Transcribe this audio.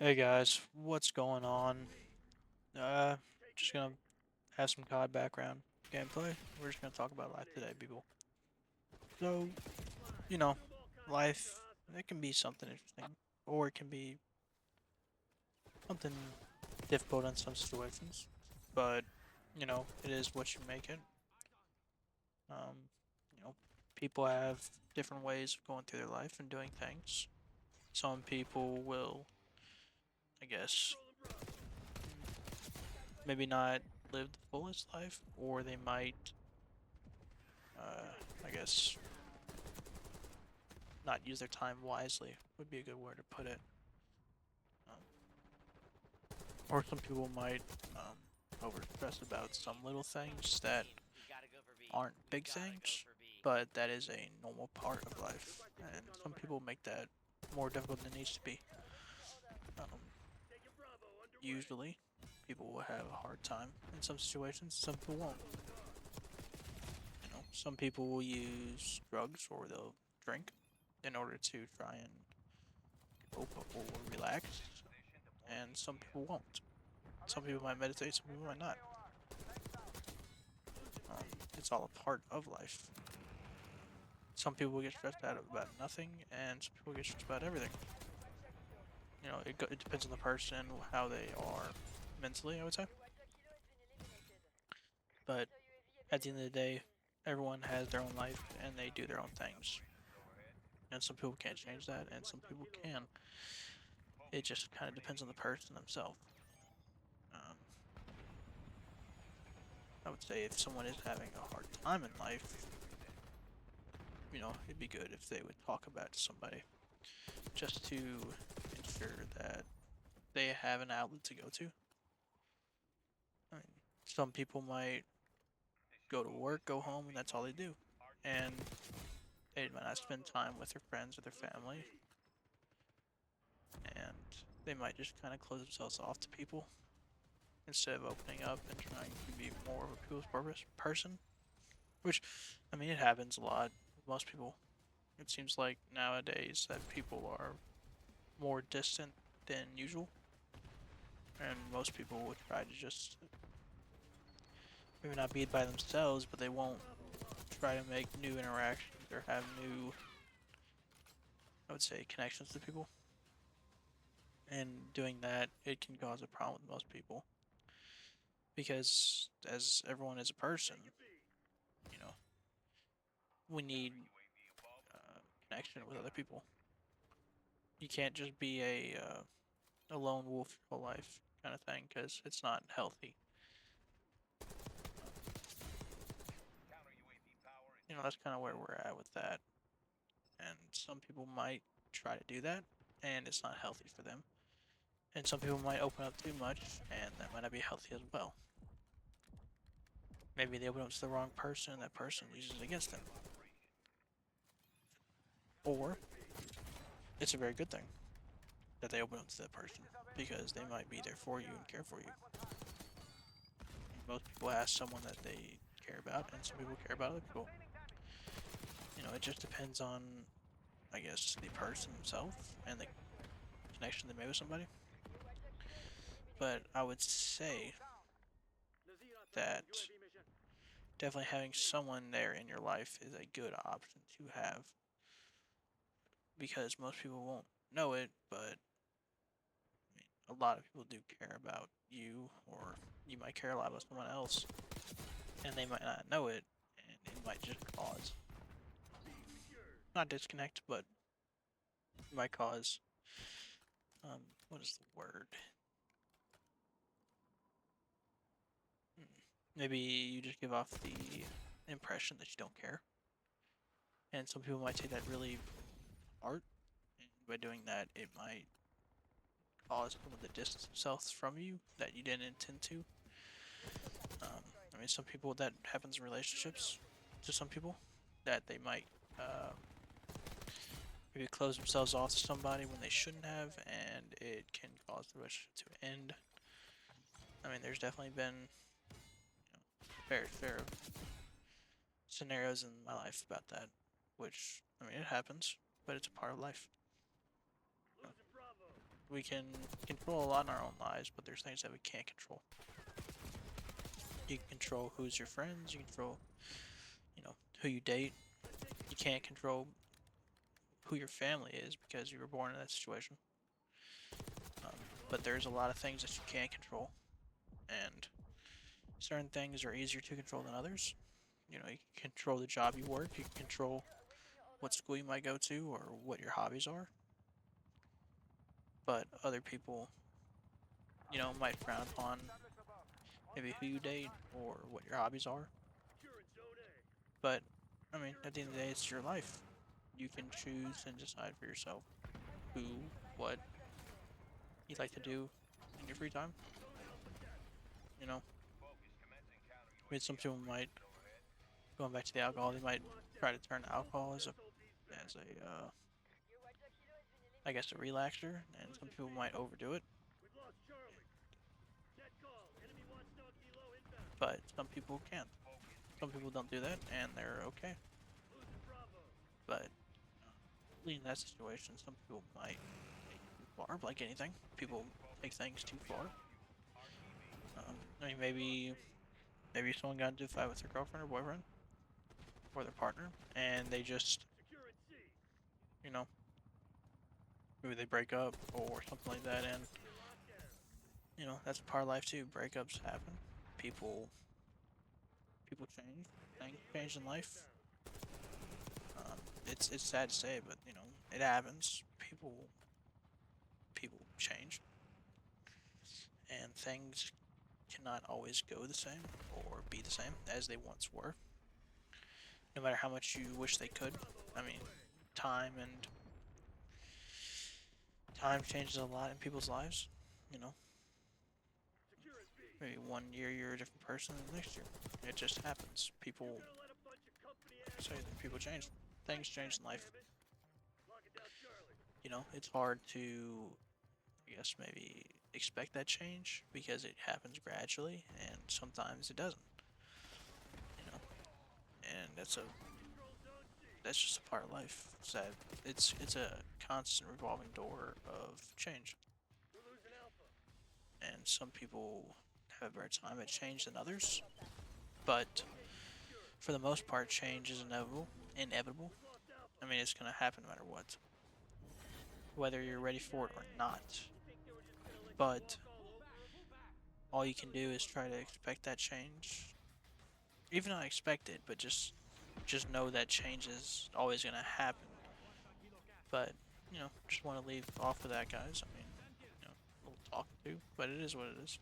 Hey guys, what's going on? Uh, just gonna have some COD background gameplay. We're just gonna talk about life today, people. So, you know, life, it can be something interesting, or it can be something difficult in some situations. But, it is what you make it. Um, you know, People have different ways of going through their life and doing things. Some people will, I guess, maybe not live the fullest life, or they might uh, I guess not use their time wisely would be a good word to put it. Um, or some people might um, over stress about some little things that aren't big things, but that is a normal part of life, and some people make that more difficult than it needs to be. Um, Usually, people will have a hard time in some situations. Some people won't. Some people will use drugs or they'll drink in order to try and cope or relax, and some people won't. Some people might meditate, some people might not. Um, it's all a part of life. Some people get stressed out about nothing, and some people get stressed about everything. It depends on the person, how they are mentally, I would say. But at the end of the day, everyone has their own life and they do their own things. And some people can't change that, and some people can. It just kind of depends on the person themselves. Um, I would say if someone is having a hard time in life, it'd be good if they would talk about it to somebody just to ensure that they have an outlet to go to. I mean, some people might go to work, go home, and that's all they do. And they might not spend time with their friends or their family, and they might just kind of close themselves off to people instead of opening up and trying to be more of a people's purpose person. Which, I mean, it happens a lot with most people. It seems like nowadays that people are more distant than usual, and most people would try to just maybe not be by themselves, but they won't try to make new interactions or have new, I would say, connections to people. And doing that, it can cause a problem with most people because as everyone is a person, you know, we need connection with other people. You can't just be a lone wolf your whole life kind of thing because it's not healthy. That's kind of where we're at with that. And some people might try to do that, and it's not healthy for them. And some people might open up too much, and that might not be healthy as well. Maybe they open up to the wrong person, and that person uses it against them. Or it's a very good thing that they open up to that person because they might be there for you and care for you. Most people ask someone that they care about, and some people care about other people. It just depends on, I guess, the person himself and the connection they made with somebody. But I would say that definitely having someone there in your life is a good option to have because most people won't know it, but a lot of people do care about you, or you might care a lot about someone else, and they might not know it, and it might just cause not disconnect, but it might cause what is the word? Hmm, Maybe you just give off the impression that you don't care, and some people might take that really hard, and by doing that, it might cause someone to distance themselves from you that you didn't intend to. I mean, some people that happens in relationships to some people that they might uh, maybe close themselves off to somebody when they shouldn't have, and it can cause the relationship to end. I mean, there's definitely been fair fair scenarios in my life about that, which I mean it happens, but it's a part of life. we can control a lot in our own lives, but there's things that we can't control. You can control who's your friends, you control, who you date. You can't control who your family is because you were born in that situation. Um, but there's a lot of things that you can't control, and certain things are easier to control than others. You can control the job you work, you can control what school you might go to or what your hobbies are. But other people, might frown upon maybe who you date or what your hobbies are. But I mean, at the end of the day, it's your life. You can choose and decide for yourself who, what you'd like to do in your free time. I mean, some people might, going back to the alcohol, they might try to turn alcohol as a I guess a relaxer, and some people might overdo it. But some people can't. Some people don't do that, and they're okay. But in that situation, some people might take it too far. Like anything, people take things too far. I mean, maybe someone got into a fight with their girlfriend or boyfriend or their partner, and they just, you know, maybe they break up or something like that, and that's part of life too. Breakups happen. People change. Things change in life. It's sad to say, but it happens. People change, and things cannot always go the same or be the same as they once were. No matter how much you wish they could. I mean, time and time changes a lot in people's lives. You know, maybe one year you're a different person than the next year. It just happens. People, like I say, people change. Things change in life. It's hard to, I guess, maybe expect that change because it happens gradually and sometimes it doesn't. You know, and that's just a part of life. Sad. It's a constant revolving door of change, and some people have a better time at change than others. But for the most part, change is inevitable. Inevitable. I mean, it's gonna happen no matter what, whether you're ready for it or not. But all you can do is try to expect that change. Even not expect it, but just know that change is always gonna happen. But just want to leave off with that, guys. I mean, a little talking to, but it is what it is.